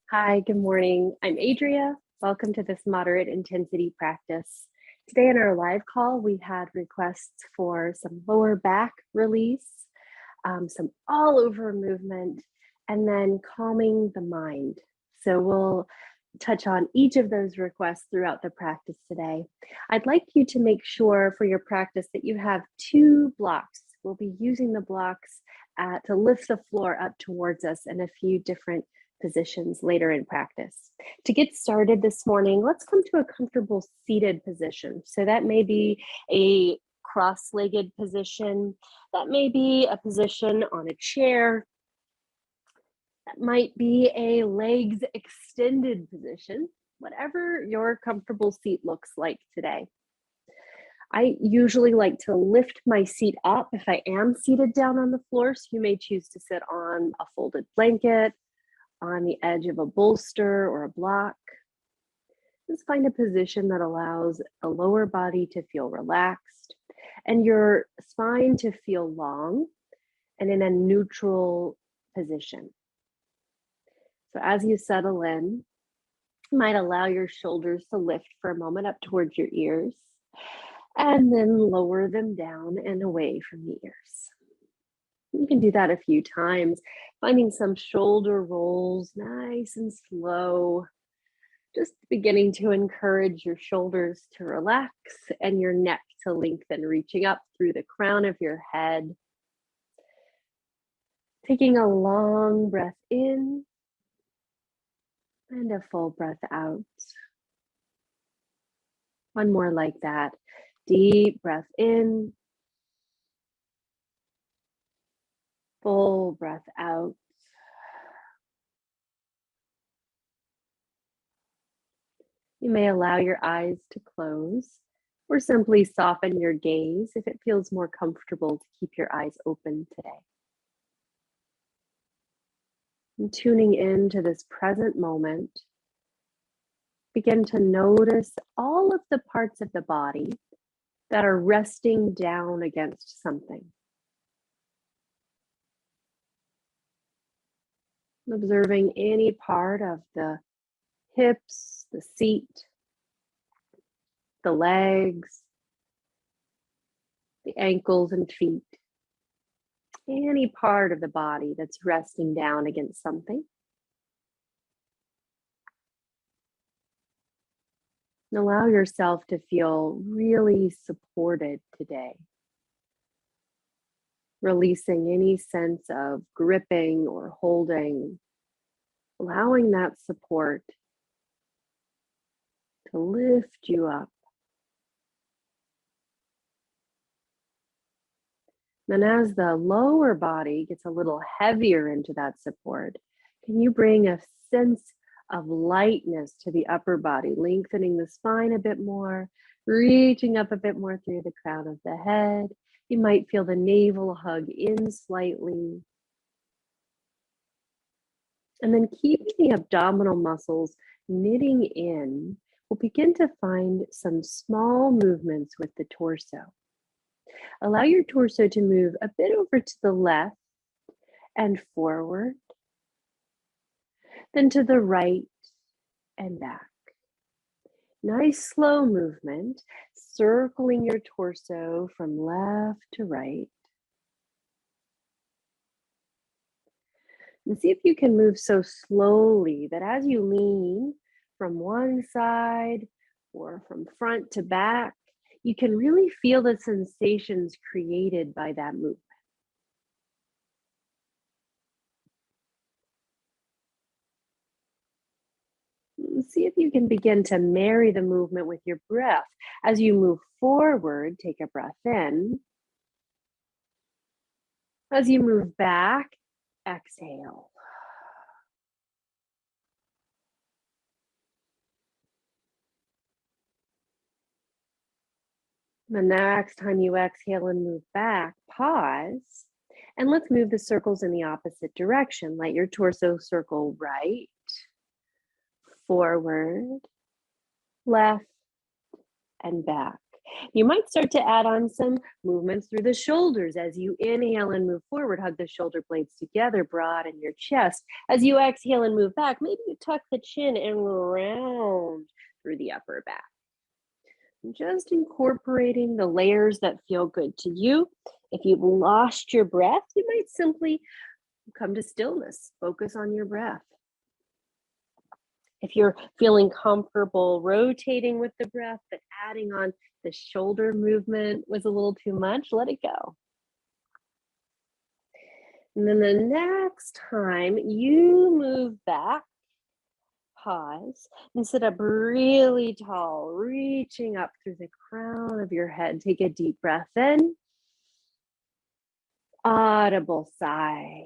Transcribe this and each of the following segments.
Hi, good morning. I'm Adria. Welcome to this moderate intensity practice. Today in our live call, we had requests for some lower back release, some all over movement, and then calming the mind. So we'll touch on each of those requests throughout the practice today. I'd like you to make sure for your practice that you have two blocks. We'll be using the blocks to lift the floor up towards us in a few different positions later in practice. To get started this morning, let's come to a comfortable seated position. So that may be a cross-legged position. That may be a position on a chair. That might be a legs extended position, whatever your comfortable seat looks like today. I usually like to lift my seat up if I am seated down on the floor. So you may choose to sit on a folded blanket, on the edge of a bolster or a block. Just find a position that allows the lower body to feel relaxed and your spine to feel long and in a neutral position. So as you settle in, you might allow your shoulders to lift for a moment up towards your ears and then lower them down and away from the ears. You can do that a few times, finding some shoulder rolls, nice and slow, just beginning to encourage your shoulders to relax and your neck to lengthen, reaching up through the crown of your head. Taking a long breath in and a full breath out. One more like that. Deep breath in, full breath out. You may allow your eyes to close or simply soften your gaze if it feels more comfortable to keep your eyes open today. And tuning into this present moment, begin to notice all of the parts of the body that are resting down against something. Observing any part of the hips, the seat, the legs, the ankles and feet, any part of the body that's resting down against something. And allow yourself to feel really supported today. Releasing any sense of gripping or holding, allowing that support to lift you up. Then as the lower body gets a little heavier into that support, can you bring a sense of lightness to the upper body, lengthening the spine a bit more, reaching up a bit more through the crown of the head. You might feel the navel hug in slightly. And then keeping the abdominal muscles knitting in, we'll begin to find some small movements with the torso. Allow your torso to move a bit over to the left and forward, then to the right and back. Nice slow movement, circling your torso from left to right. And see if you can move so slowly that as you lean from one side or from front to back, you can really feel the sensations created by that movement. See if you can begin to marry the movement with your breath. As you move forward, take a breath in. As you move back, exhale. The next time you exhale and move back, pause. And let's move the circles in the opposite direction. Let your torso circle right, forward, left, and back. You might start to add on some movements through the shoulders as you inhale and move forward. Hug the shoulder blades together, broaden your chest. As you exhale and move back, maybe you tuck the chin and round through the upper back. Just incorporating the layers that feel good to you. If you've lost your breath, you might simply come to stillness. Focus on your breath. If you're feeling comfortable rotating with the breath, but adding on the shoulder movement was a little too much, let it go. And then the next time you move back, pause and sit up really tall, reaching up through the crown of your head. Take a deep breath in. Audible sigh.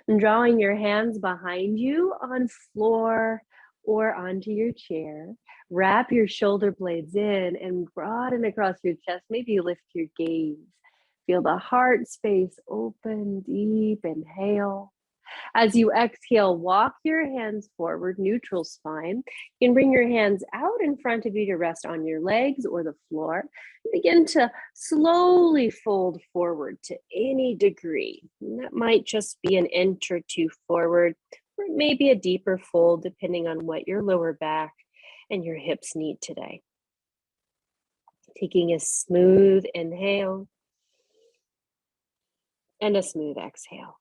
And drawing your hands behind you on floor or onto your chair. Wrap your shoulder blades in and broaden across your chest. Maybe you lift your gaze. Feel the heart space open, deep inhale. As you exhale, walk your hands forward, neutral spine. You can bring your hands out in front of you to rest on your legs or the floor. Begin to slowly fold forward to any degree. And that might just be an inch or two forward, or it may be a deeper fold depending on what your lower back and your hips need today. Taking a smooth inhale and a smooth exhale.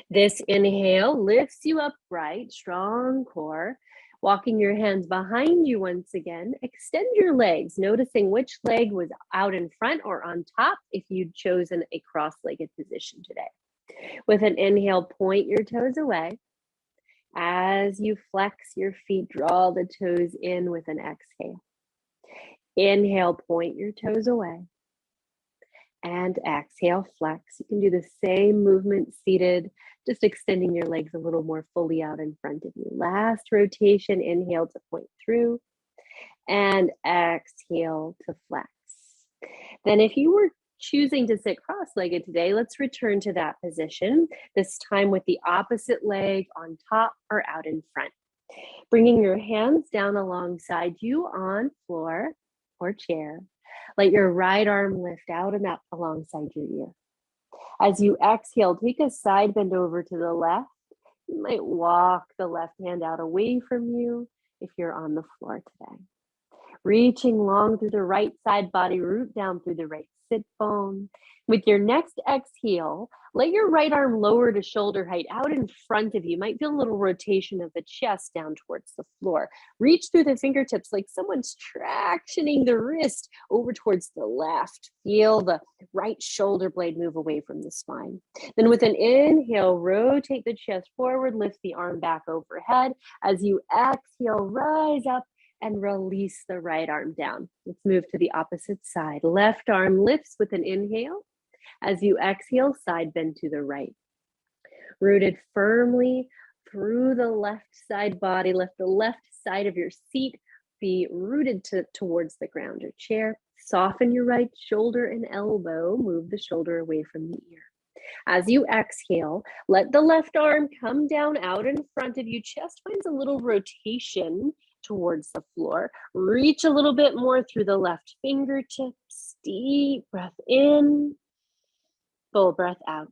This inhale lifts you upright, strong core. Walking your hands behind you once again. Extend your legs, noticing which leg was out in front or on top if you'd chosen a cross-legged position today. With an inhale, point your toes away. As you flex your feet, draw the toes in with an exhale. Inhale, point your toes away. And exhale, flex. You can do the same movement seated, just extending your legs a little more fully out in front of you. Last rotation, inhale to point through and exhale to flex. Then if you were choosing to sit cross-legged today, let's return to that position, this time with the opposite leg on top or out in front. Bringing your hands down alongside you on floor or chair. Let your right arm lift out and up alongside your ear. As you exhale, take a side bend over to the left. You might walk the left hand out away from you if you're on the floor today. Reaching long through the right side body, root down through the right sit bone. With your next exhale, let your right arm lower to shoulder height out in front of you. You might feel a little rotation of the chest down towards the floor. Reach through the fingertips like someone's tractioning the wrist over towards the left. Feel the right shoulder blade move away from the spine. Then with an inhale, rotate the chest forward, lift the arm back overhead. As you exhale, rise up and release the right arm down. Let's move to the opposite side. Left arm lifts with an inhale. As you exhale, side bend to the right. Rooted firmly through the left side body, let the left side of your seat be rooted towards the ground or chair. Soften your right shoulder and elbow, move the shoulder away from the ear. As you exhale, let the left arm come down out in front of you. Chest finds a little rotation towards the floor. Reach a little bit more through the left fingertips. Deep breath in, full breath out.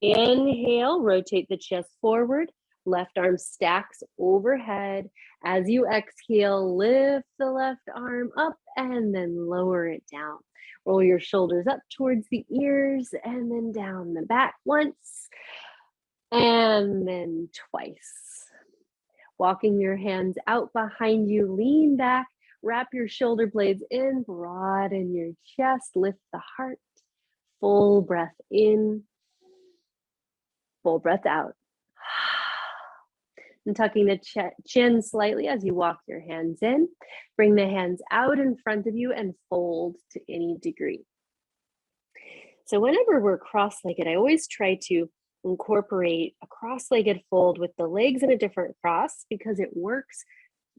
Inhale, rotate the chest forward. Left arm stacks overhead. As you exhale, lift the left arm up and then lower it down. Roll your shoulders up towards the ears and then down the back once and then twice. Walking your hands out behind you, lean back, wrap your shoulder blades in, broaden your chest, lift the heart. Full breath in, full breath out. And tucking the chin slightly as you walk your hands in. Bring the hands out in front of you and fold to any degree. So whenever we're cross-legged, I always try to incorporate a cross-legged fold with the legs in a different cross because it works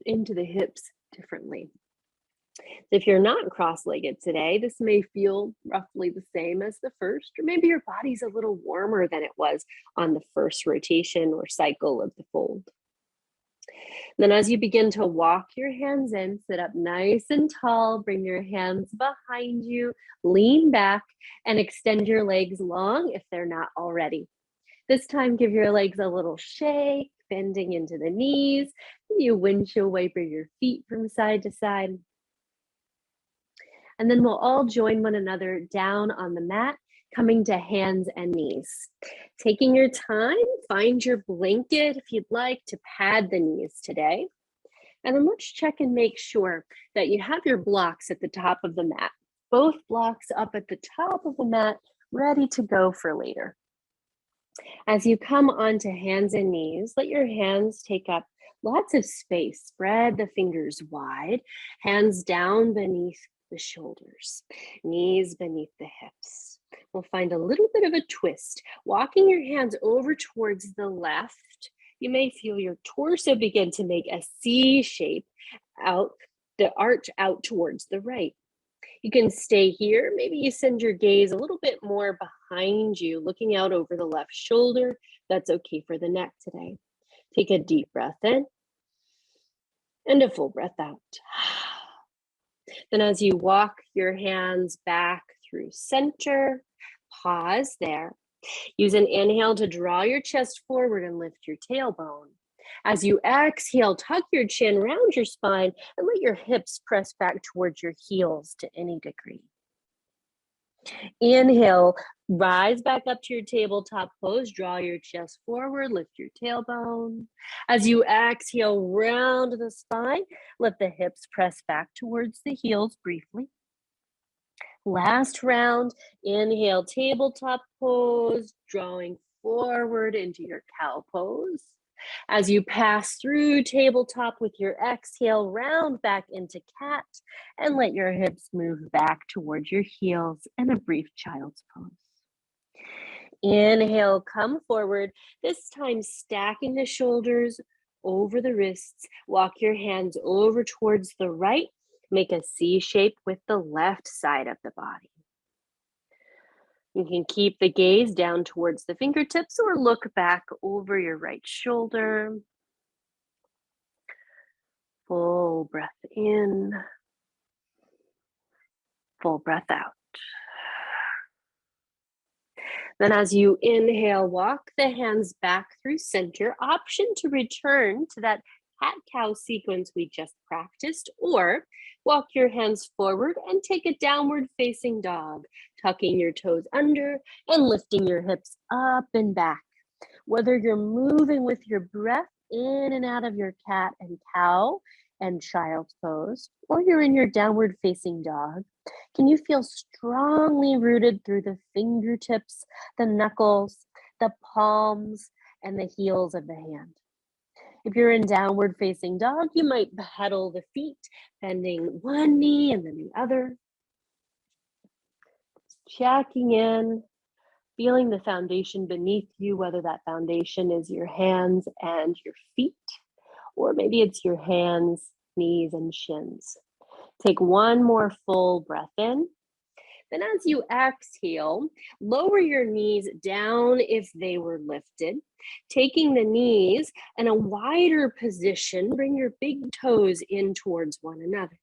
into the hips differently. If you're not cross-legged today, this may feel roughly the same as the first, or maybe your body's a little warmer than it was on the first rotation or cycle of the fold. Then as you begin to walk your hands in, sit up nice and tall, bring your hands behind you, lean back, and extend your legs long if they're not already. This time, give your legs a little shake, bending into the knees. You windshield wiper your feet from side to side. And then we'll all join one another down on the mat, coming to hands and knees. Taking your time, find your blanket if you'd like to pad the knees today. And then let's check and make sure that you have your blocks at the top of the mat. Both blocks up at the top of the mat, ready to go for later. As you come onto hands and knees, let your hands take up lots of space. Spread the fingers wide, hands down beneath the shoulders, knees beneath the hips. We'll find a little bit of a twist. Walking your hands over towards the left, you may feel your torso begin to make a C shape out, the arch out towards the right. You can stay here. Maybe you send your gaze a little bit more behind you, looking out over the left shoulder. That's okay for the neck today. Take a deep breath in and a full breath out. Then as you walk your hands back through center, pause there. Use an inhale to draw your chest forward and lift your tailbone. As you exhale, tuck your chin round your spine and let your hips press back towards your heels to any degree. Inhale, rise back up to your tabletop pose, draw your chest forward, lift your tailbone. As you exhale, round the spine, let the hips press back towards the heels briefly. Last round, inhale, tabletop pose, drawing forward into your cow pose. As you pass through tabletop with your exhale, round back into cat and let your hips move back towards your heels in a brief child's pose. Inhale, come forward, this time stacking the shoulders over the wrists. Walk your hands over towards the right. Make a C shape with the left side of the body. You can keep the gaze down towards the fingertips or look back over your right shoulder. Full breath in, full breath out. Then as you inhale, walk the hands back through center. Option to return to that cat-cow sequence we just practiced, or walk your hands forward and take a downward facing dog, tucking your toes under and lifting your hips up and back. Whether you're moving with your breath in and out of your cat and cow and child's pose, or you're in your downward facing dog, can you feel strongly rooted through the fingertips, the knuckles, the palms, and the heels of the hand? If you're in downward facing dog, you might pedal the feet, bending one knee and then the other. Checking in, feeling the foundation beneath you, whether that foundation is your hands and your feet, or maybe it's your hands, knees, and shins. Take one more full breath in. Then as you exhale, lower your knees down if they were lifted. Taking the knees in a wider position, bring your big toes in towards one another.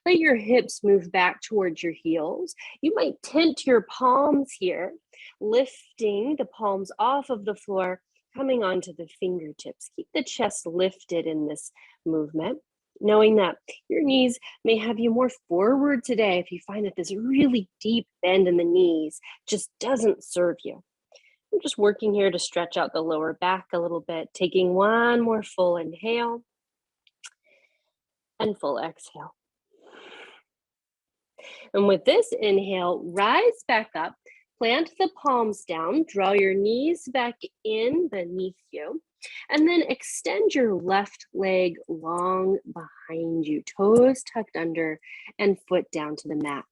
Let your hips move back towards your heels. You might tent your palms here, lifting the palms off of the floor, coming onto the fingertips. Keep the chest lifted in this movement, knowing that your knees may have you more forward today if you find that this really deep bend in the knees just doesn't serve you. I'm just working here to stretch out the lower back a little bit, taking one more full inhale and full exhale. And with this inhale, rise back up, plant the palms down, draw your knees back in beneath you, and then extend your left leg long behind you, toes tucked under and foot down to the mat.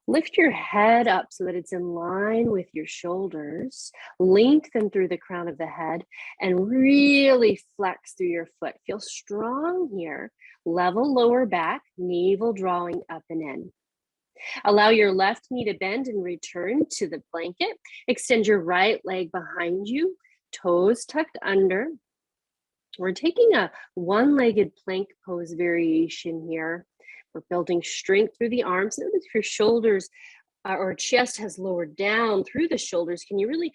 Lift your head up so that it's in line with your shoulders. Lengthen through the crown of the head and really flex through your foot. Feel strong here. Level lower back, navel drawing up and in. Allow your left knee to bend and return to the blanket. Extend your right leg behind you, toes tucked under. We're taking a one-legged plank pose variation here. We're building strength through the arms. Notice if your shoulders or chest has lowered down through the shoulders, can you really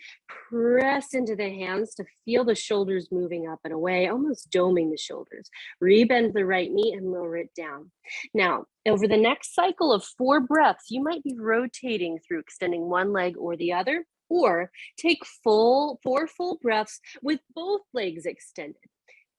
press into the hands to feel the shoulders moving up and away, almost doming the shoulders. Rebend the right knee and lower it down. Now, over the next cycle of 4 breaths, you might be rotating through extending one leg or the other, or take 4 full breaths with both legs extended.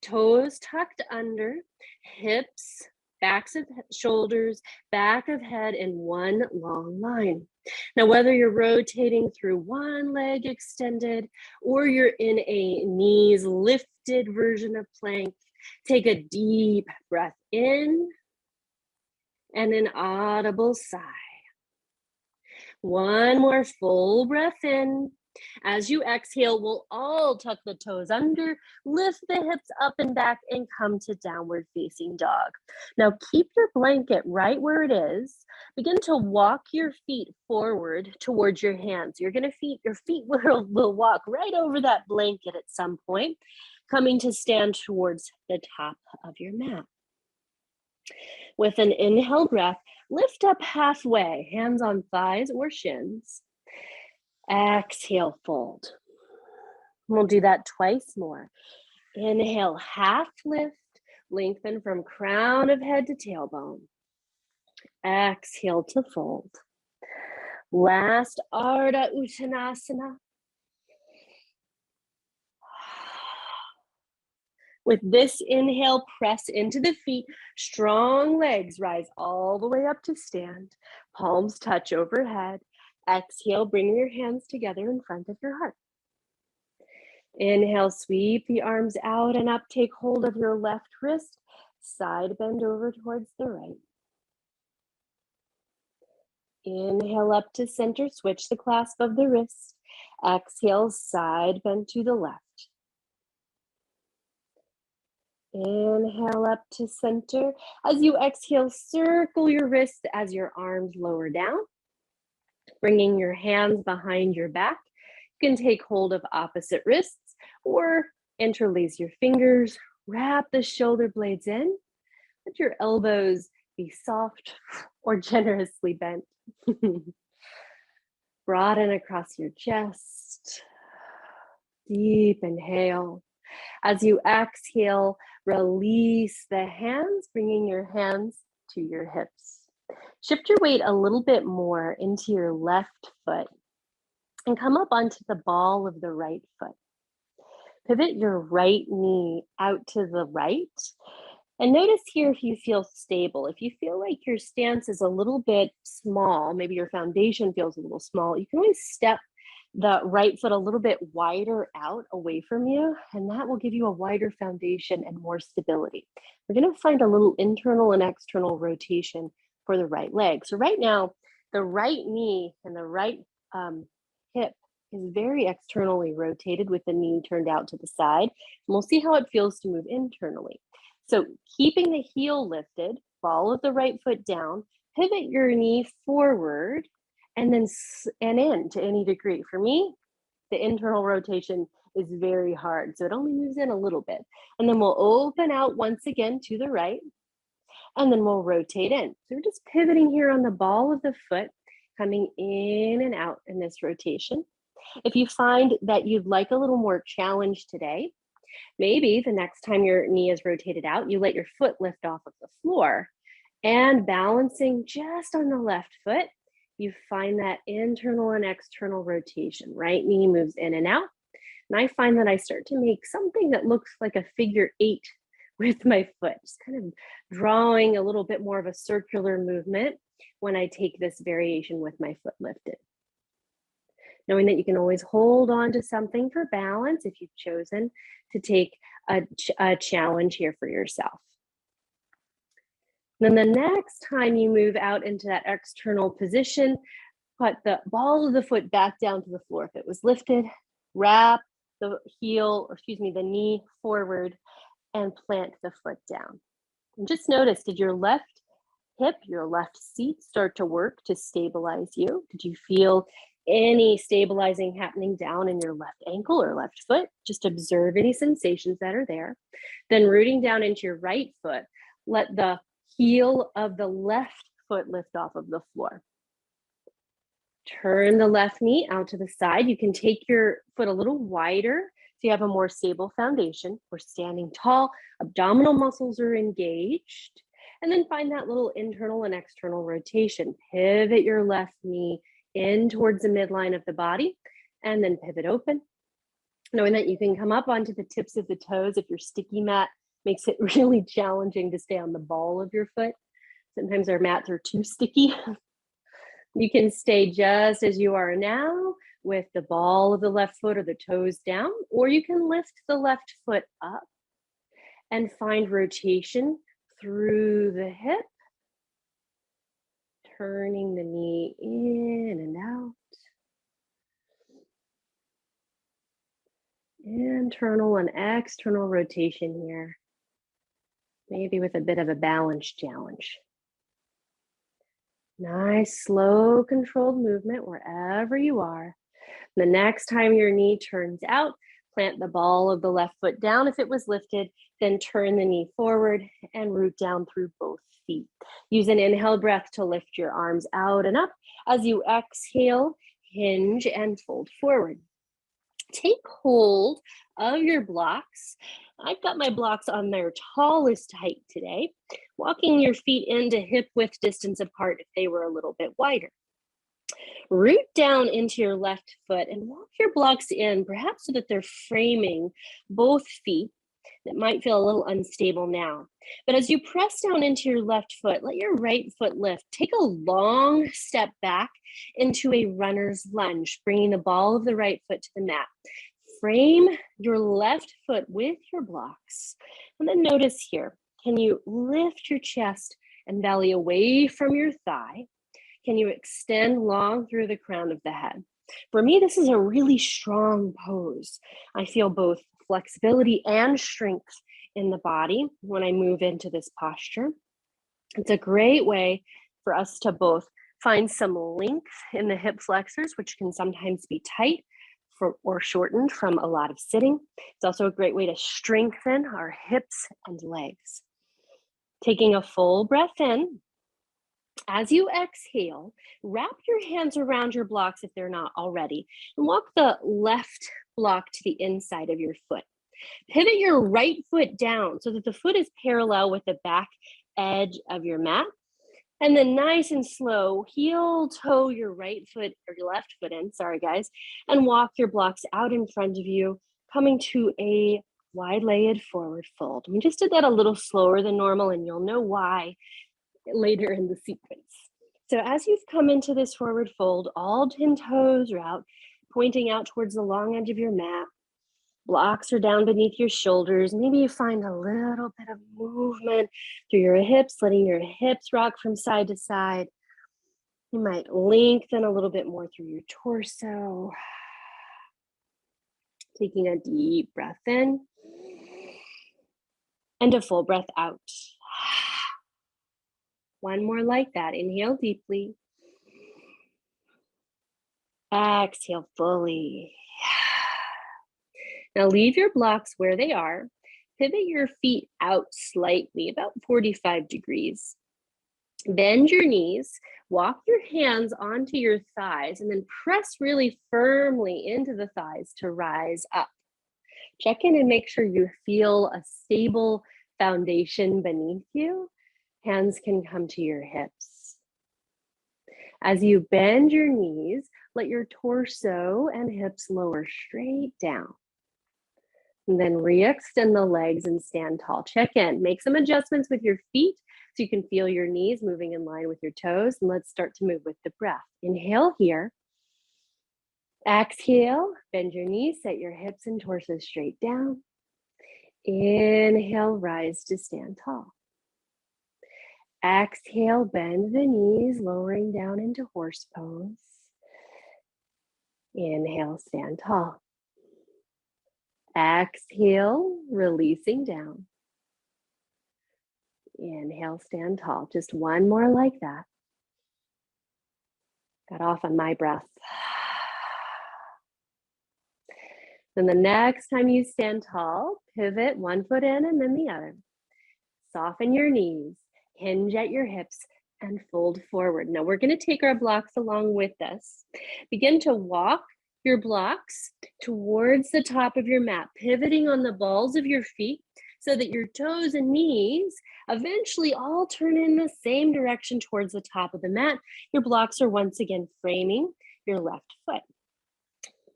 Toes tucked under, hips, backs of shoulders, back of head in one long line. Now, whether you're rotating through one leg extended or you're in a knees lifted version of plank, take a deep breath in and an audible sigh. One more full breath in. As you exhale, we'll all tuck the toes under, lift the hips up and back, and come to downward facing dog. Now keep your blanket right where it is. Begin to walk your feet forward towards your hands. Your feet will walk right over that blanket at some point, coming to stand towards the top of your mat. With an inhale breath, lift up halfway, hands on thighs or shins. Exhale, fold. We'll do that twice more. Inhale, half lift, lengthen from crown of head to tailbone. Exhale to fold. Last Ardha Uttanasana. With this inhale, press into the feet. Strong legs rise all the way up to stand. Palms touch overhead. Exhale, bring your hands together in front of your heart. Inhale, sweep the arms out and up. Take hold of your left wrist. Side bend over towards the right. Inhale up to center. Switch the clasp of the wrist. Exhale, side bend to the left. Inhale up to center. As you exhale, circle your wrist as your arms lower down. Bringing your hands behind your back. You can take hold of opposite wrists or interlace your fingers. Wrap the shoulder blades in. Let your elbows be soft or generously bent. Broaden across your chest. Deep inhale. As you exhale, release the hands, bringing your hands to your hips. Shift your weight a little bit more into your left foot and come up onto the ball of the right foot. Pivot your right knee out to the right. And notice here if you feel stable. If you feel like your stance is a little bit small, maybe your foundation feels a little small, you can always step the right foot a little bit wider out away from you, and that will give you a wider foundation and more stability. We're going to find a little internal and external rotation for the right leg. So right now, the right knee and the right hip is very externally rotated with the knee turned out to the side. And we'll see how it feels to move internally. So keeping the heel lifted, ball of the right foot down, pivot your knee forward, and then in to any degree. For me, the internal rotation is very hard, so it only moves in a little bit. And then we'll open out once again to the right, and then we'll rotate in. So we're just pivoting here on the ball of the foot, coming in and out in this rotation. If you find that you'd like a little more challenge today, maybe the next time your knee is rotated out, you let your foot lift off of the floor, and balancing just on the left foot, you find that internal and external rotation. Right knee moves in and out. And I find that I start to make something that looks like a figure 8 with my foot, just kind of drawing a little bit more of a circular movement when I take this variation with my foot lifted. Knowing that you can always hold on to something for balance if you've chosen to take a challenge here for yourself. Then the next time you move out into that external position, put the ball of the foot back down to the floor. If it was lifted, wrap the the knee forward and plant the foot down. And just notice, did your left hip, your left seat start to work to stabilize you? Did you feel any stabilizing happening down in your left ankle or left foot? Just observe any sensations that are there. Then rooting down into your right foot, let the heel of the left foot lift off of the floor. Turn the left knee out to the side. You can take your foot a little wider so you have a more stable foundation. We're standing tall, abdominal muscles are engaged. And then find that little internal and external rotation. Pivot your left knee in towards the midline of the body and then pivot open. Knowing that you can come up onto the tips of the toes if your sticky mat makes it really challenging to stay on the ball of your foot. Sometimes our mats are too sticky. You can stay just as you are now with the ball of the left foot or the toes down, or you can lift the left foot up and find rotation through the hip, turning the knee in and out. Internal and external rotation here, maybe with a bit of a balance challenge. Nice, slow, controlled movement wherever you are. The next time your knee turns out, plant the ball of the left foot down if it was lifted, then turn the knee forward and root down through both feet. Use an inhale breath to lift your arms out and up. As you exhale, hinge and fold forward. Take hold of your blocks. I've got my blocks on their tallest height today, walking your feet into hip width distance apart if they were a little bit wider. Root down into your left foot and walk your blocks in, perhaps so that they're framing both feet. That might feel a little unstable now. But as you press down into your left foot, let your right foot lift. Take a long step back into a runner's lunge, bringing the ball of the right foot to the mat. Frame your left foot with your blocks. And then notice here, can you lift your chest and belly away from your thigh? Can you extend long through the crown of the head? For me, this is a really strong pose. I feel both flexibility and strength in the body when I move into this posture. It's a great way for us to both find some length in the hip flexors, which can sometimes be tight or shortened from a lot of sitting. It's also a great way to strengthen our hips and legs. Taking a full breath in. As you exhale, wrap your hands around your blocks if they're not already, and walk the left block to the inside of your foot. Pivot your right foot down so that the foot is parallel with the back edge of your mat. And then nice and slow, heel toe your right foot or your left foot in, sorry guys, and walk your blocks out in front of you, coming to a wide-legged forward fold. We just did that a little slower than normal, and you'll know why later in the sequence. So as you've come into this forward fold, all 10 toes are out, pointing out towards the long edge of your mat. Blocks are down beneath your shoulders. Maybe you find a little bit of movement through your hips, letting your hips rock from side to side. You might lengthen a little bit more through your torso. Taking a deep breath in and a full breath out. One more like that. Inhale deeply. Exhale fully. Now leave your blocks where they are. Pivot your feet out slightly, about 45 degrees. Bend your knees, walk your hands onto your thighs, and then press really firmly into the thighs to rise up. Check in and make sure you feel a stable foundation beneath you. Hands can come to your hips. As you bend your knees, let your torso and hips lower straight down. And then re-extend the legs and stand tall. Check in. Make some adjustments with your feet so you can feel your knees moving in line with your toes. And let's start to move with the breath. Inhale here. Exhale. Bend your knees. Set your hips and torso straight down. Inhale, rise to stand tall. Exhale, bend the knees, lowering down into horse pose. Inhale, stand tall. Exhale, releasing down. Inhale, stand tall. Just one more like that. Got off on my breath. Then the next time you stand tall, pivot one foot in and then the other. Soften your knees, hinge at your hips, and fold forward. Now we're going to take our blocks along with us. Begin to walk your blocks towards the top of your mat, pivoting on the balls of your feet so that your toes and knees eventually all turn in the same direction towards the top of the mat. Your blocks are once again framing your left foot.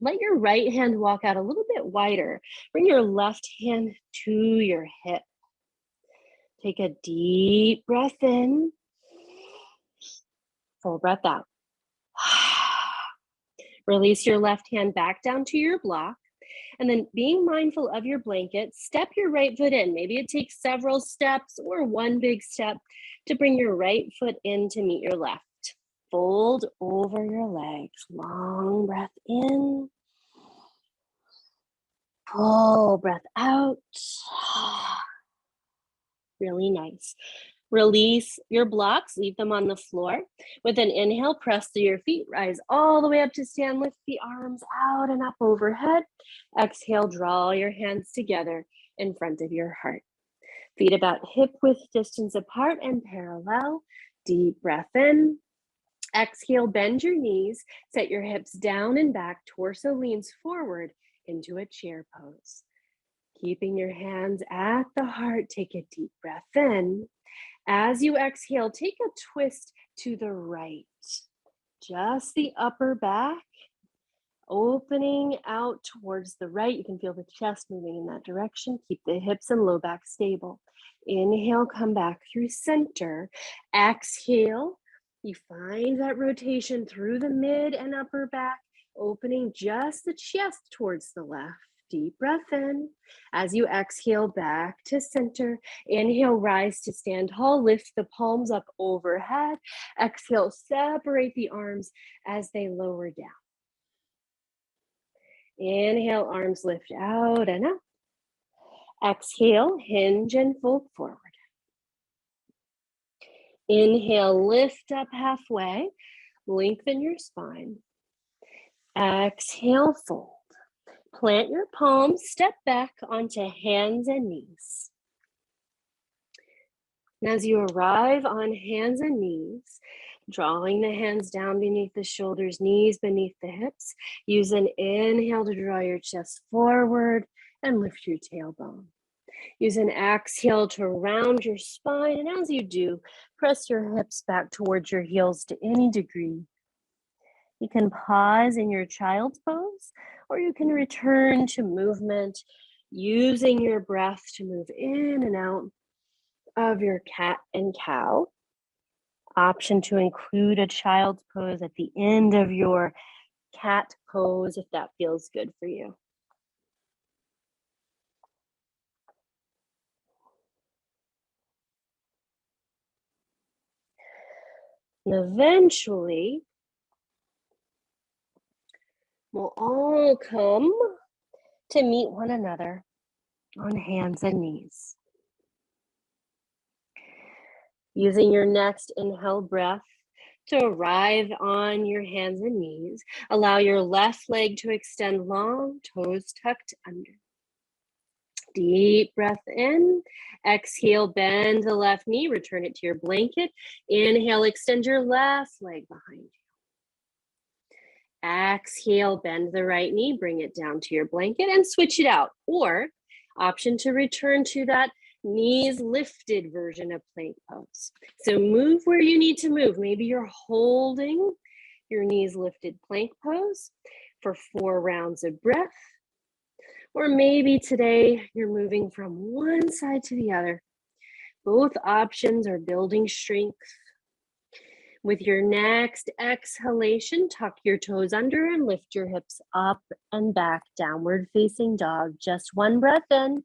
Let your right hand walk out a little bit wider. Bring your left hand to your hip. Take a deep breath in. Full breath out. Release your left hand back down to your block. And then being mindful of your blanket, step your right foot in. Maybe it takes several steps or one big step to bring your right foot in to meet your left. Fold over your legs. Long breath in. Full breath out. Really nice. Release your blocks, leave them on the floor. With an inhale, press through your feet, rise all the way up to stand, lift the arms out and up overhead. Exhale, draw your hands together in front of your heart. Feet about hip width distance apart and parallel. Deep breath in. Exhale, bend your knees, set your hips down and back, torso leans forward into a chair pose. Keeping your hands at the heart, take a deep breath in. As you exhale, take a twist to the right. Just the upper back, opening out towards the right. You can feel the chest moving in that direction. Keep the hips and low back stable. Inhale, come back through center. Exhale, you find that rotation through the mid and upper back, opening just the chest towards the left. Deep breath in. As you exhale, back to center. Inhale, rise to stand tall. Lift the palms up overhead. Exhale, separate the arms as they lower down. Inhale, arms lift out and up. Exhale, hinge and fold forward. Inhale, lift up halfway. Lengthen your spine. Exhale, fold. Plant your palms, step back onto hands and knees. And as you arrive on hands and knees, drawing the hands down beneath the shoulders, knees beneath the hips, use an inhale to draw your chest forward and lift your tailbone. Use an exhale to round your spine, and as you do, press your hips back towards your heels to any degree. You can pause in your child's pose, or you can return to movement using your breath to move in and out of your cat and cow. Option to include a child's pose at the end of your cat pose if that feels good for you. And eventually, we'll all come to meet one another on hands and knees. Using your next inhale breath to arrive on your hands and knees, allow your left leg to extend long, toes tucked under. Deep breath in. Exhale, bend the left knee, return it to your blanket. Inhale, extend your left leg behind you. Exhale, bend the right knee, bring it down to your blanket and switch it out. Or option to return to that knees lifted version of plank pose. So move where you need to move. Maybe you're holding your knees lifted plank pose for 4 rounds of breath. Or maybe today you're moving from one side to the other. Both options are building strength. With your next exhalation, tuck your toes under and lift your hips up and back, downward facing dog. Just one breath in.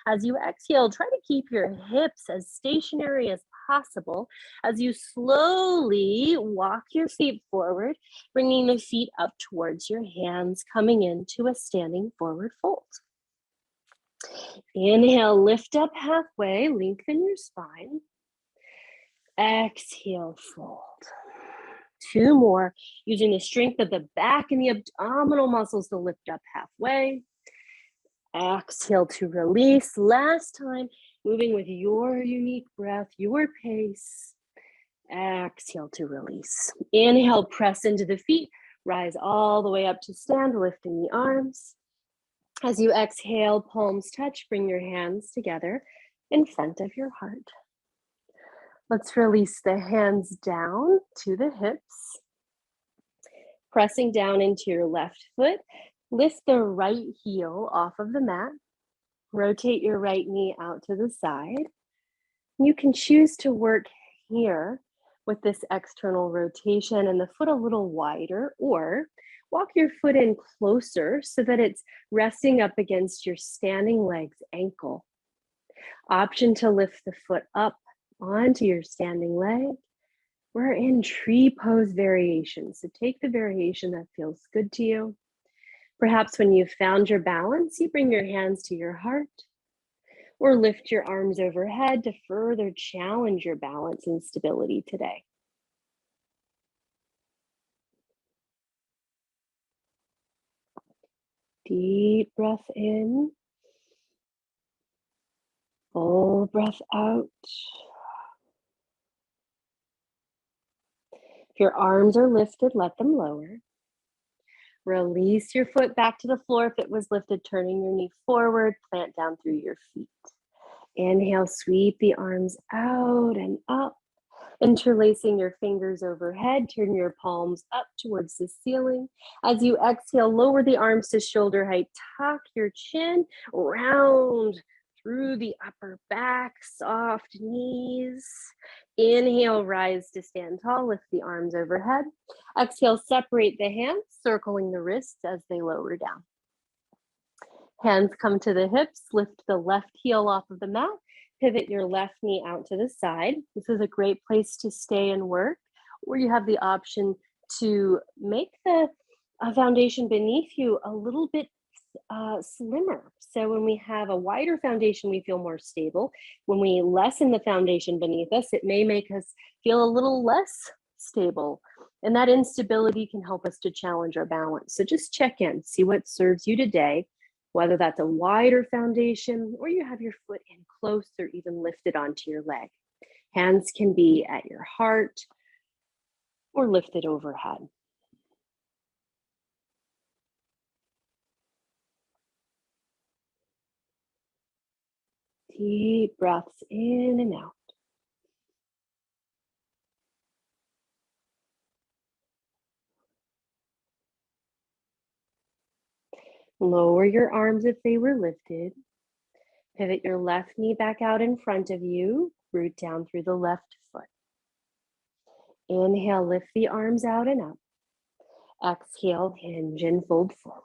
As you exhale, try to keep your hips as stationary as possible as you slowly walk your feet forward, bringing the feet up towards your hands, coming into a standing forward fold. Inhale, lift up halfway, lengthen your spine. Exhale, fold. 2 more, using the strength of the back and the abdominal muscles to lift up halfway. Exhale to release. Last time, moving with your unique breath, your pace. Exhale to release. Inhale, press into the feet. Rise all the way up to stand, lifting the arms. As you exhale, palms touch, bring your hands together in front of your heart. Let's release the hands down to the hips. Pressing down into your left foot, lift the right heel off of the mat. Rotate your right knee out to the side. You can choose to work here with this external rotation and the foot a little wider, or walk your foot in closer so that it's resting up against your standing leg's ankle. Option to lift the foot up onto your standing leg. We're in tree pose variation, so take the variation that feels good to you. Perhaps when you've found your balance, you bring your hands to your heart, or lift your arms overhead to further challenge your balance and stability today. Deep breath in, full breath out. If your arms are lifted, let them lower. Release your foot back to the floor if it was lifted, turning your knee forward, plant down through your feet. Inhale, sweep the arms out and up, interlacing your fingers overhead, turn your palms up towards the ceiling. As you exhale, lower the arms to shoulder height, tuck your chin, round through the upper back, soft knees. Inhale, rise to stand tall, lift the arms overhead. Exhale, separate the hands, circling the wrists as they lower down. Hands come to the hips, lift the left heel off of the mat, pivot your left knee out to the side. This is a great place to stay and work, or you have the option to make the foundation beneath you a little bit slimmer. So when we have a wider foundation, we feel more stable. When we lessen the foundation beneath us, it may make us feel a little less stable. And that instability can help us to challenge our balance. So just check in, see what serves you today, whether that's a wider foundation or you have your foot in close or even lifted onto your leg. Hands can be at your heart or lifted overhead. Deep breaths in and out. Lower your arms if they were lifted. Pivot your left knee back out in front of you. Root down through the left foot. Inhale, lift the arms out and up. Exhale, hinge and fold forward.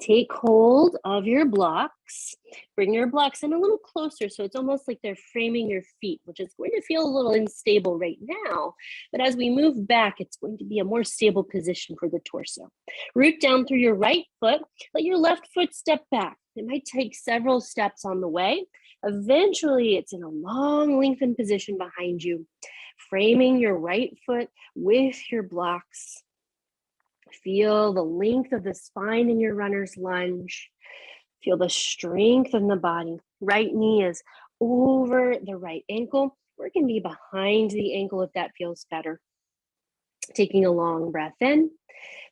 Take hold of your blocks. Bring your blocks in a little closer so it's almost like they're framing your feet, which is going to feel a little unstable right now. But as we move back, it's going to be a more stable position for the torso. Root down through your right foot. Let your left foot step back. It might take several steps on the way. Eventually, it's in a long, lengthened position behind you, framing your right foot with your blocks. Feel the length of the spine in your runner's lunge. Feel the strength in the body. Right knee is over the right ankle, or it can be behind the ankle if that feels better. Taking a long breath in.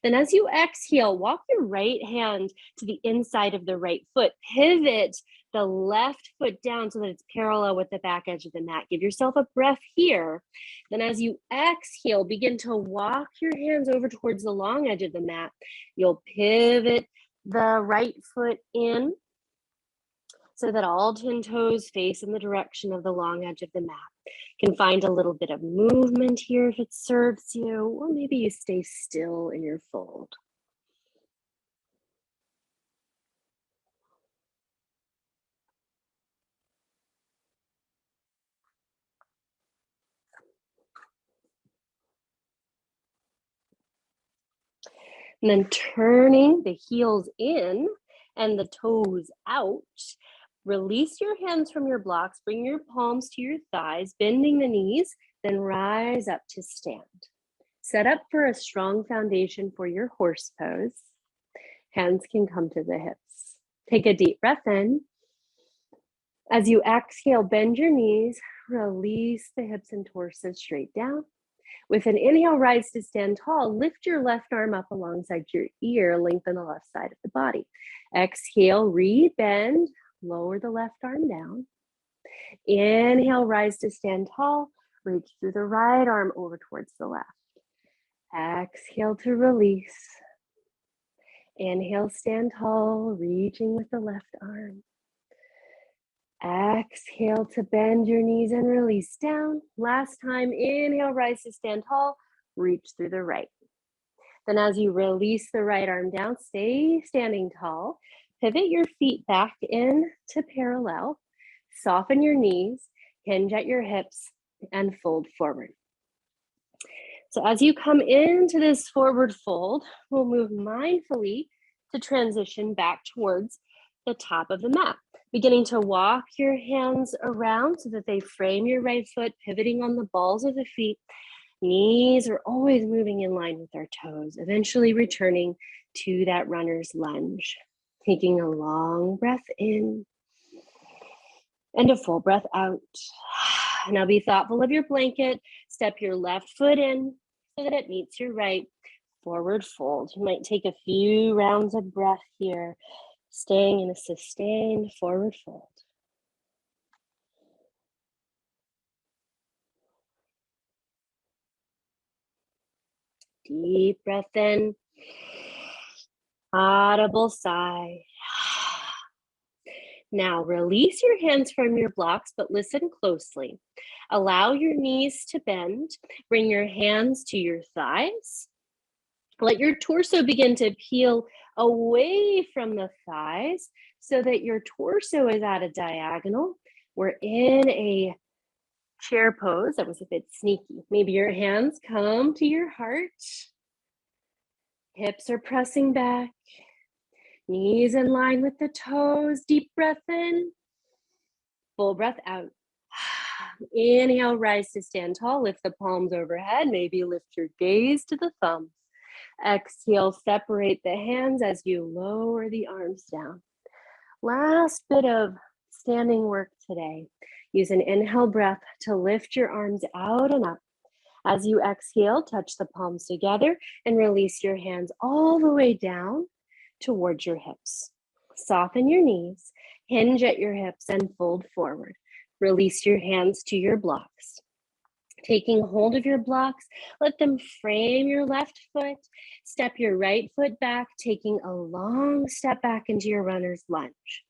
Then as you exhale, walk your right hand to the inside of the right foot. Pivot the left foot down so that it's parallel with the back edge of the mat. Give yourself a breath here. Then as you exhale, begin to walk your hands over towards the long edge of the mat. You'll pivot the right foot in so that all 10 toes face in the direction of the long edge of the mat. You can find a little bit of movement here if it serves you, or maybe you stay still in your fold. And then turning the heels in and the toes out. Release your hands from your blocks, bring your palms to your thighs, bending the knees, then rise up to stand. Set up for a strong foundation for your horse pose. Hands can come to the hips. Take a deep breath in. As you exhale, bend your knees, release the hips and torso straight down. With an inhale, rise to stand tall. Lift your left arm up alongside your ear, lengthen the left side of the body. Exhale, re-bend, lower the left arm down. Inhale, rise to stand tall. Reach through the right arm over towards the left. Exhale to release. Inhale, stand tall, reaching with the left arm. Exhale to bend your knees and release down. Last time, inhale, rise to stand tall, reach through the right. Then as you release the right arm down, stay standing tall. Pivot your feet back in to parallel. Soften your knees, hinge at your hips, and fold forward. So as you come into this forward fold, we'll move mindfully to transition back towards the top of the mat. Beginning to walk your hands around so that they frame your right foot, pivoting on the balls of the feet. Knees are always moving in line with our toes, eventually returning to that runner's lunge. Taking a long breath in and a full breath out. Now be thoughtful of your blanket. Step your left foot in so that it meets your right. Forward fold. You might take a few rounds of breath here, staying in a sustained forward fold. Deep breath in. Audible sigh. Now release your hands from your blocks, but listen closely. Allow your knees to bend. Bring your hands to your thighs. Let your torso begin to peel away from the thighs so that your torso is at a diagonal. We're in a chair pose. That was a bit sneaky. Maybe your hands come to your heart. Hips are pressing back. Knees in line with the toes. Deep breath in. Full breath out. Inhale, rise to stand tall. Lift the palms overhead. Maybe lift your gaze to the thumbs. Exhale, separate the hands as you lower the arms down. Last bit of standing work today. Use an inhale breath to lift your arms out and up. As you exhale, touch the palms together and release your hands all the way down towards your hips. Soften your knees, hinge at your hips, and fold forward. Release your hands to your blocks. Taking hold of your blocks, let them frame your left foot. Step your right foot back, taking a long step back into your runner's lunge.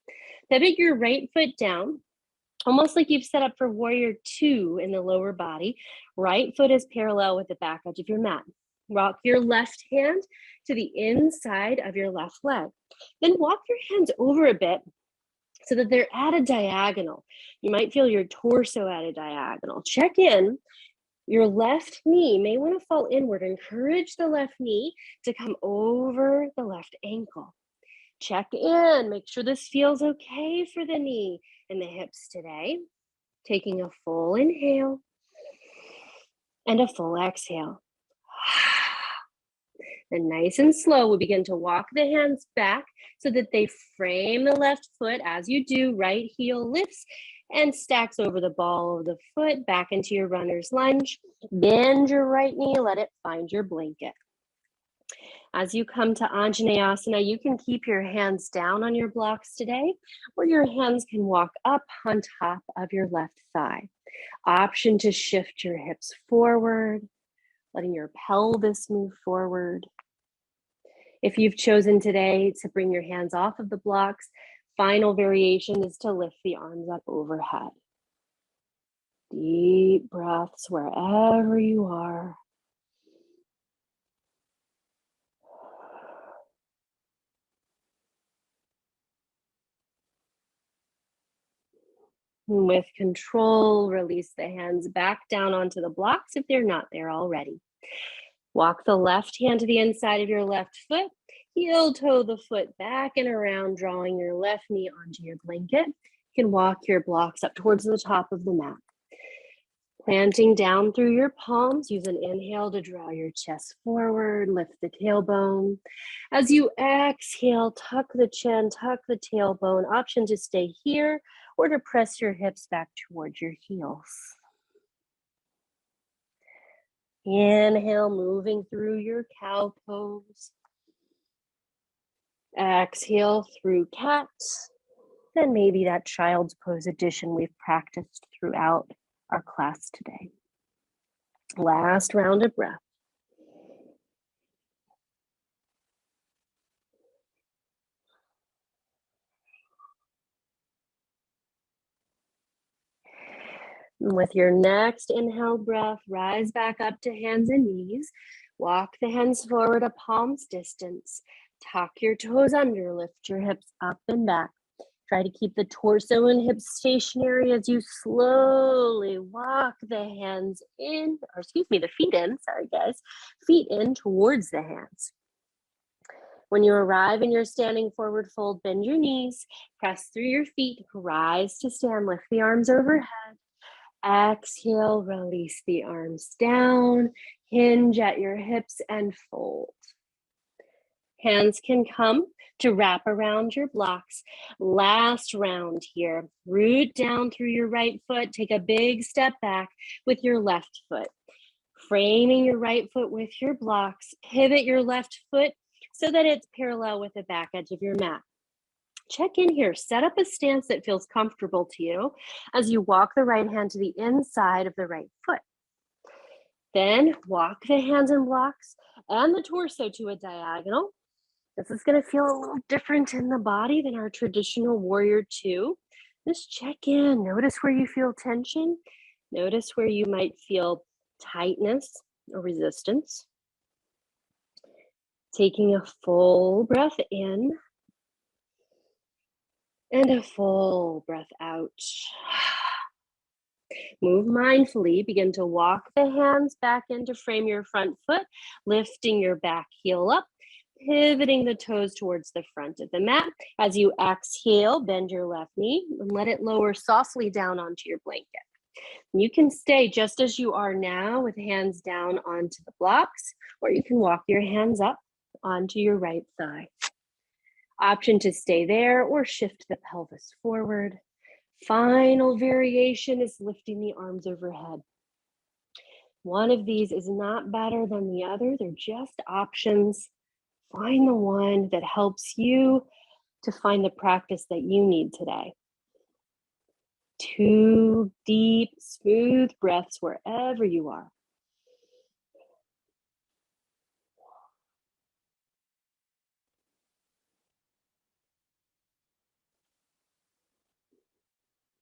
Pivot your right foot down, almost like you've set up for warrior two in the lower body. Right foot is parallel with the back edge of your mat. Rock your left hand to the inside of your left leg. Then walk your hands over a bit so that they're at a diagonal. You might feel your torso at a diagonal. Check in. Your left knee may want to fall inward. Encourage the left knee to come over the left ankle. Check in. Make sure this feels okay for the knee and the hips today. Taking a full inhale and a full exhale. Then nice and slow, we begin to walk the hands back so that they frame the left foot. As you do, right heel lifts and stacks over the ball of the foot back into your runner's lunge. Bend your right knee, let it find your blanket. As you come to Anjaneyasana, you can keep your hands down on your blocks today, or your hands can walk up on top of your left thigh. Option to shift your hips forward, letting your pelvis move forward. If you've chosen today to bring your hands off of the blocks, final variation is to lift the arms up overhead. Deep breaths wherever you are. And with control, release the hands back down onto the blocks if they're not there already. Walk the left hand to the inside of your left foot. Heel toe the foot back and around, drawing your left knee onto your blanket. You can walk your blocks up towards the top of the mat. Planting down through your palms, use an inhale to draw your chest forward, lift the tailbone. As you exhale, tuck the chin, tuck the tailbone. Option to stay here or to press your hips back towards your heels. Inhale, moving through your cow pose. Exhale through cat. Then maybe that child's pose addition we've practiced throughout our class today. Last round of breath. And with your next inhale breath, rise back up to hands and knees. Walk the hands forward a palm's distance. Tuck your toes under, lift your hips up and back. Try to keep the torso and hips stationary as you slowly walk the hands in, or excuse me, the feet in, sorry guys, feet in towards the hands. When you arrive in your standing forward fold, bend your knees, press through your feet, rise to stand, lift the arms overhead. Exhale, release the arms down, hinge at your hips and fold. Hands can come to wrap around your blocks. Last round here. Root down through your right foot. Take a big step back with your left foot. Framing your right foot with your blocks. Pivot your left foot so that it's parallel with the back edge of your mat. Check in here. Set up a stance that feels comfortable to you as you walk the right hand to the inside of the right foot. Then walk the hands and blocks and the torso to a diagonal. This is going to feel a little different in the body than our traditional warrior two. Just check in. Notice where you feel tension. Notice where you might feel tightness or resistance. Taking a full breath in and a full breath out. Move mindfully. Begin to walk the hands back in to frame your front foot, lifting your back heel up. Pivoting the toes towards the front of the mat. As you exhale, bend your left knee and let it lower softly down onto your blanket. You can stay just as you are now with hands down onto the blocks, or you can walk your hands up onto your right thigh. Option to stay there or shift the pelvis forward. Final variation is lifting the arms overhead. One of these is not better than the other. They're just options. Find the one that helps you to find the practice that you need today. 2 deep, smooth breaths wherever you are.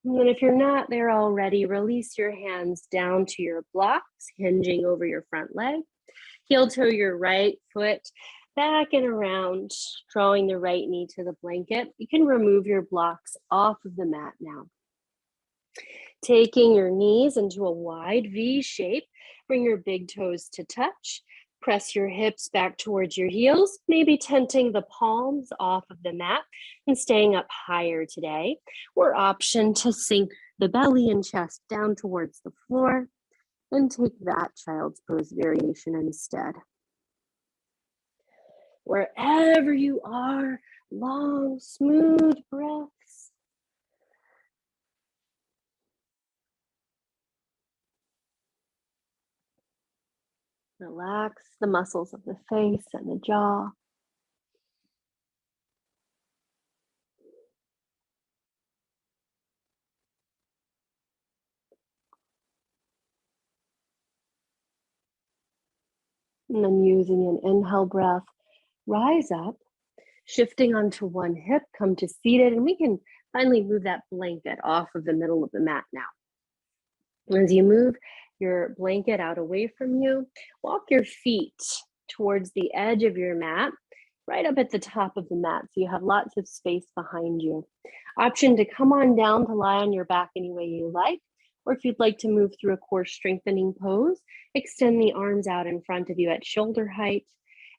And then if you're not there already, release your hands down to your blocks, hinging over your front leg. Heel toe your right foot back and around, drawing the right knee to the blanket. You can remove your blocks off of the mat now. Taking your knees into a wide V shape, bring your big toes to touch. Press your hips back towards your heels, maybe tenting the palms off of the mat and staying up higher today. Or option to sink the belly and chest down towards the floor and take that child's pose variation instead. Wherever you are, long, smooth breaths. Relax the muscles of the face and the jaw. And then using an inhale breath, rise up, shifting onto one hip, come to seated, and we can finally move that blanket off of the middle of the mat now. As you move your blanket out away from you, walk your feet towards the edge of your mat, right up at the top of the mat, so you have lots of space behind you. Option to come on down to lie on your back any way you like, Or if you'd like to move through a core strengthening pose, extend the arms out in front of you at shoulder height,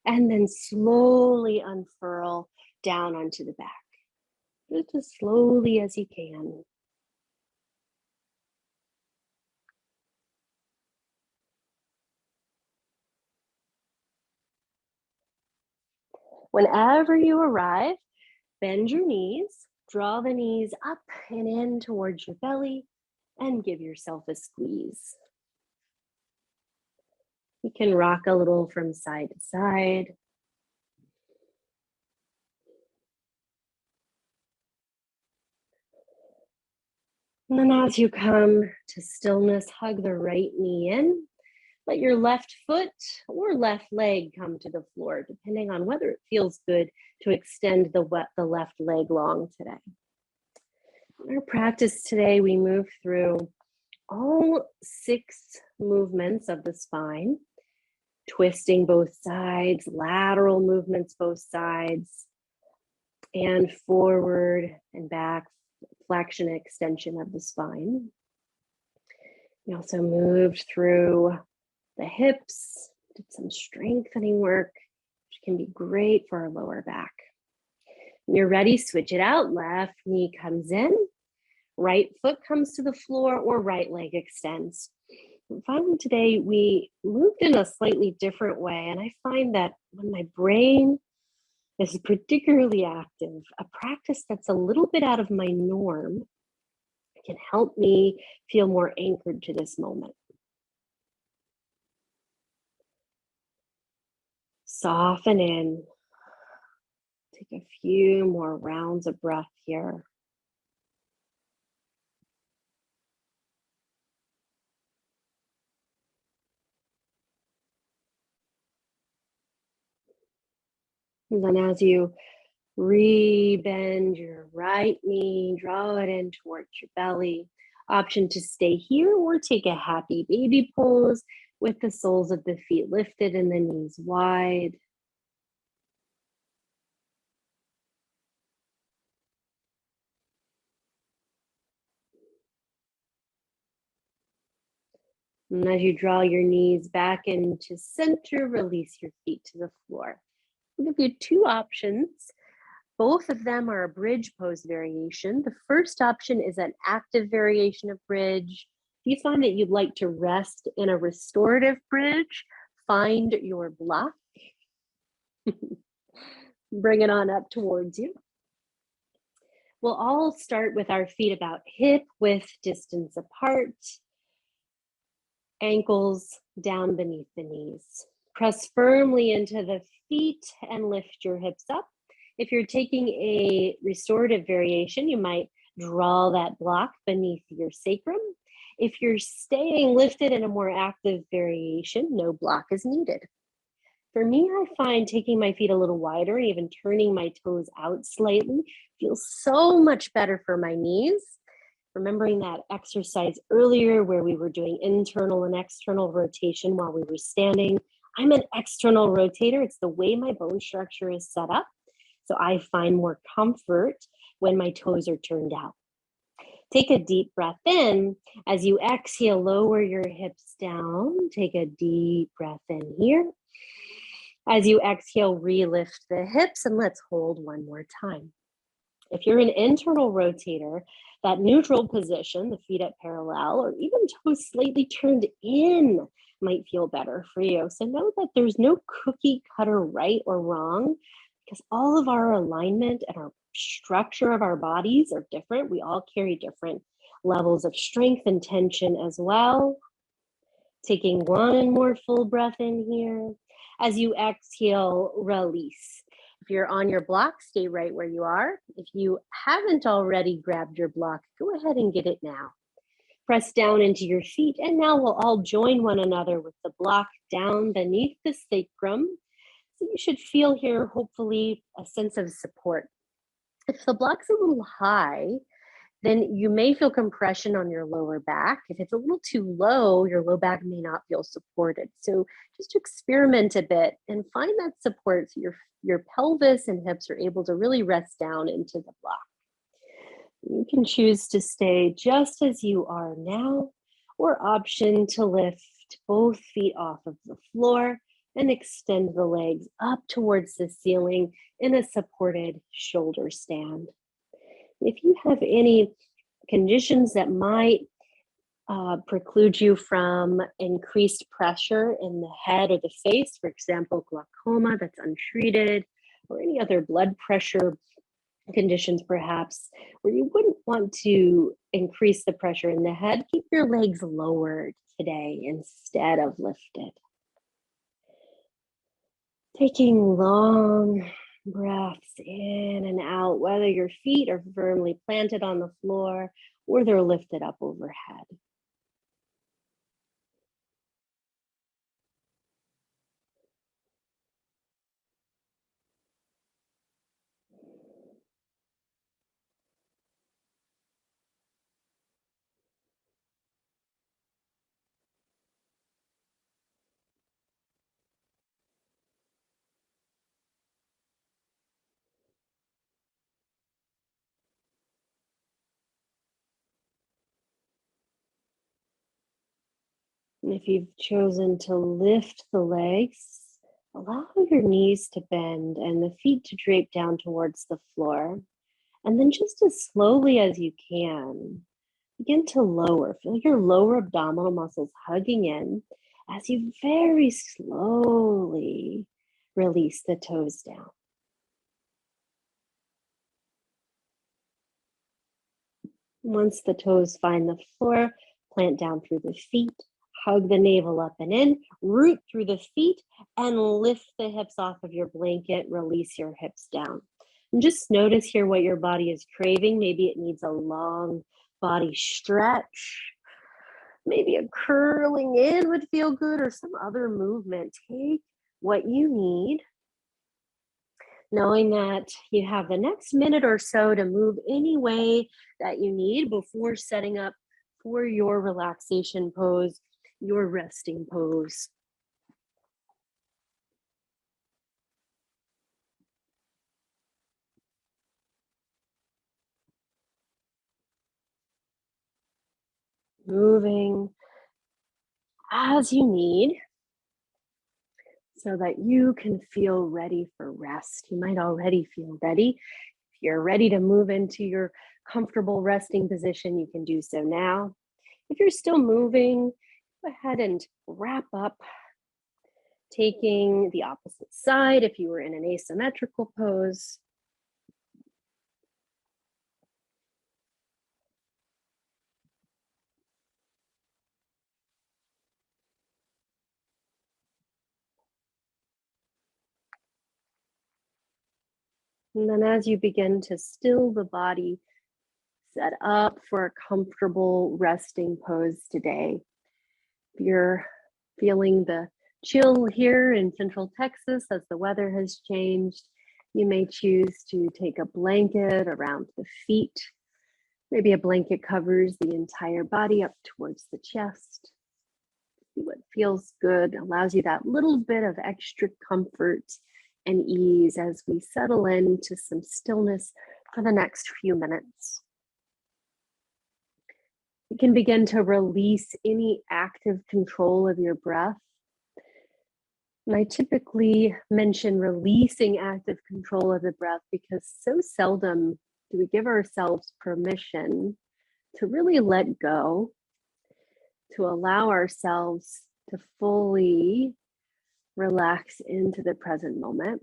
and then slowly unfurl down onto the back. Just as slowly as you can. Whenever you arrive, bend your knees, draw the knees up and in towards your belly, and give yourself a squeeze. You can rock a little from side to side. And then as you come to stillness, hug the right knee in. Let your left foot or left leg come to the floor, depending on whether it feels good to extend the left leg long today. In our practice today, we move through all 6 movements of the spine, twisting both sides, lateral movements both sides, and forward and back, flexion and extension of the spine. We also moved through the hips, did some strengthening work, which can be great for our lower back. When you're ready, switch it out. Left knee comes in, right foot comes to the floor, or right leg extends. And finally, today we moved in a slightly different way, and I find that when my brain is particularly active, a practice that's a little bit out of my norm can help me feel more anchored to this moment. Soften in. Take a few more rounds of breath here. And then as you rebend your right knee, draw it in towards your belly. Option to stay here or take a happy baby pose with the soles of the feet lifted and the knees wide. And as you draw your knees back into center, release your feet to the floor. I'll give you 2 options. Both of them are a bridge pose variation. The first option is an active variation of bridge. If you find that you'd like to rest in a restorative bridge, find your block. Bring it on up towards you. We'll all start with our feet about hip width distance apart, ankles down beneath the knees. Press firmly into the feet and lift your hips up. If you're taking a restorative variation, you might draw that block beneath your sacrum. If you're staying lifted in a more active variation, no block is needed. For me, I find taking my feet a little wider, even turning my toes out slightly, feels so much better for my knees. Remembering that exercise earlier where we were doing internal and external rotation while we were standing. I'm an external rotator. It's the way my bone structure is set up. So I find more comfort when my toes are turned out. Take a deep breath in. As you exhale, lower your hips down. Take a deep breath in here. As you exhale, relift the hips, and let's hold one more time. If you're an internal rotator, that neutral position, the feet at parallel, or even toes slightly turned in might feel better for you. So know that there's no cookie cutter right or wrong, because all of our alignment and our structure of our bodies are different. We all carry different levels of strength and tension as well. Taking one more full breath in here. As you exhale, release. If you're on your block, stay right where you are. If you haven't already grabbed your block, go ahead and get it now. Press down into your feet, and now we'll all join one another with the block down beneath the sacrum. So you should feel here, hopefully, a sense of support. If the block's a little high, then you may feel compression on your lower back. If it's a little too low, your low back may not feel supported. So just experiment a bit and find that support so your pelvis and hips are able to really rest down into the block. You can choose to stay just as you are now, or option to lift both feet off of the floor and extend the legs up towards the ceiling in a supported shoulder stand. If you have any conditions that might preclude you from increased pressure in the head or the face, for example, glaucoma that's untreated, or any other blood pressure conditions perhaps, where you wouldn't want to increase the pressure in the head, keep your legs lowered today instead of lifted. Taking long breaths in and out, whether your feet are firmly planted on the floor or they're lifted up overhead. And if you've chosen to lift the legs, allow your knees to bend and the feet to drape down towards the floor. And then just as slowly as you can, begin to lower. Feel your lower abdominal muscles hugging in as you very slowly release the toes down. Once the toes find the floor, plant down through the feet, hug the navel up and in, root through the feet, and lift the hips off of your blanket. Release your hips down. And just notice here what your body is craving. Maybe it needs a long body stretch. Maybe a curling in would feel good, or some other movement. Take what you need, knowing that you have the next minute or so to move any way that you need before setting up for your relaxation pose, your resting pose. Moving as you need so that you can feel ready for rest. You might already feel ready. If you're ready to move into your comfortable resting position, you can do so now. If you're still moving, go ahead and wrap up, taking the opposite side if you were in an asymmetrical pose. And then as you begin to still the body, set up for a comfortable resting pose today. If you're feeling the chill here in Central Texas as the weather has changed, you may choose to take a blanket around the feet. Maybe a blanket covers the entire body up towards the chest. See what feels good, allows you that little bit of extra comfort and ease as we settle into some stillness for the next few minutes. You can begin to release any active control of your breath. And I typically mention releasing active control of the breath because so seldom do we give ourselves permission to really let go, to allow ourselves to fully relax into the present moment.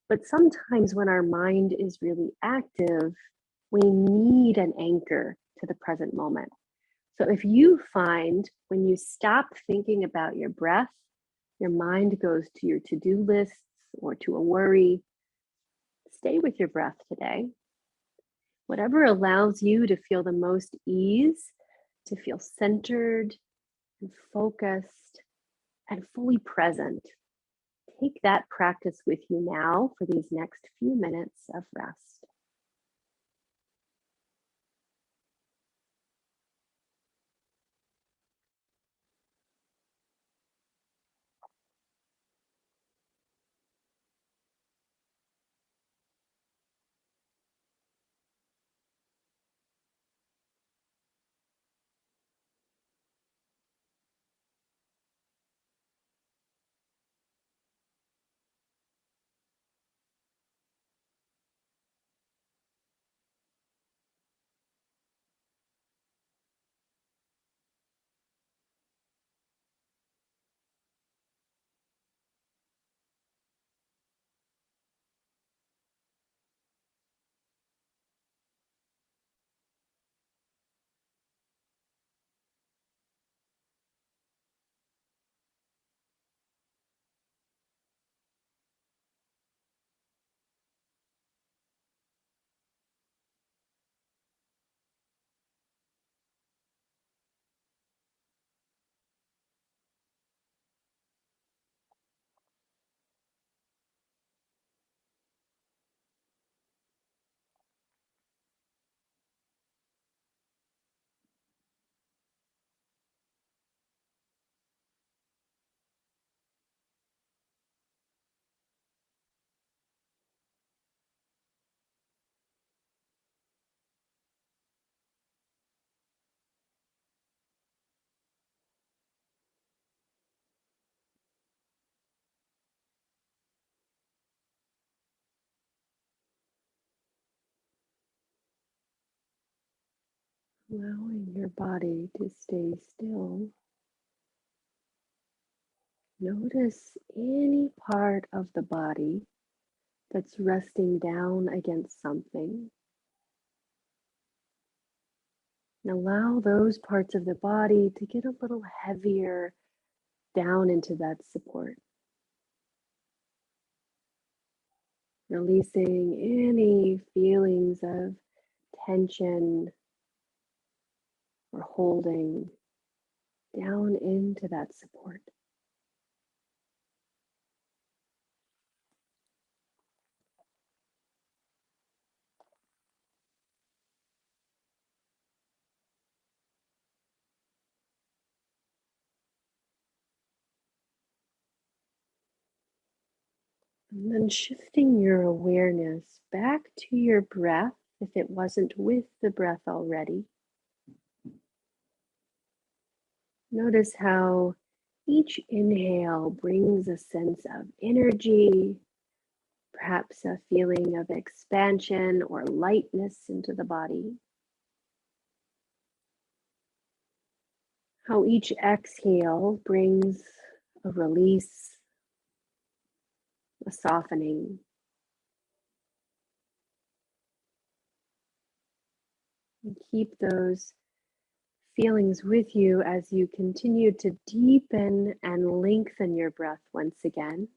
But sometimes when our mind is really active, we need an anchor to the present moment. So if you find when you stop thinking about your breath, your mind goes to your to-do lists or to a worry, stay with your breath today. Whatever allows you to feel the most ease, to feel centered and focused and fully present. Take that practice with you now for these next few minutes of rest. Allowing your body to stay still. Notice any part of the body that's resting down against something. And allow those parts of the body to get a little heavier down into that support. Releasing any feelings of tension or holding down into that support. And then shifting your awareness back to your breath if it wasn't with the breath already. Notice how each inhale brings a sense of energy, perhaps a feeling of expansion or lightness into the body. How each exhale brings a release, a softening. And keep those feelings with you as you continue to deepen and lengthen your breath once again.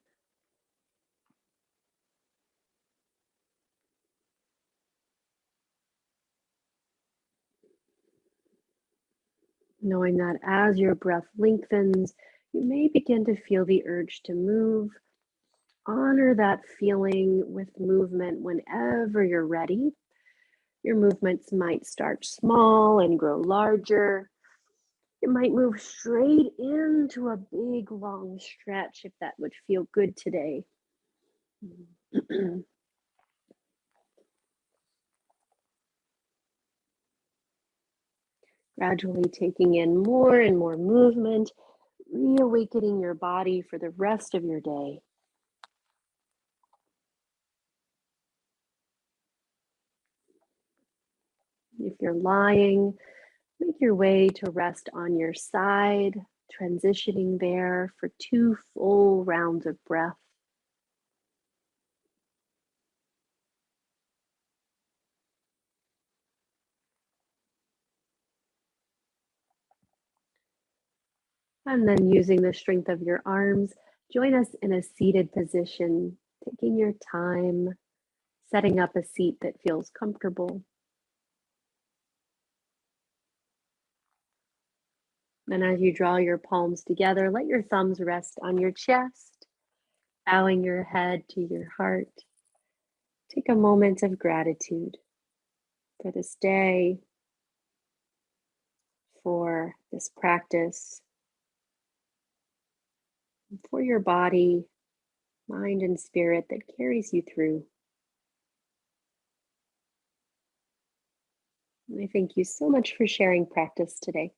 Knowing that as your breath lengthens, you may begin to feel the urge to move. Honor that feeling with movement whenever you're ready. Your movements might start small and grow larger. It might move straight into a big long stretch if that would feel good today. Gradually taking in more and more movement, reawakening your body for the rest of your day. If you're lying, make your way to rest on your side, transitioning there for 2 full rounds of breath. And then using the strength of your arms, join us in a seated position, taking your time, setting up a seat that feels comfortable. And as you draw your palms together, let your thumbs rest on your chest, bowing your head to your heart. Take a moment of gratitude for this day, for this practice, for your body, mind, and spirit that carries you through. And I thank you so much for sharing practice today.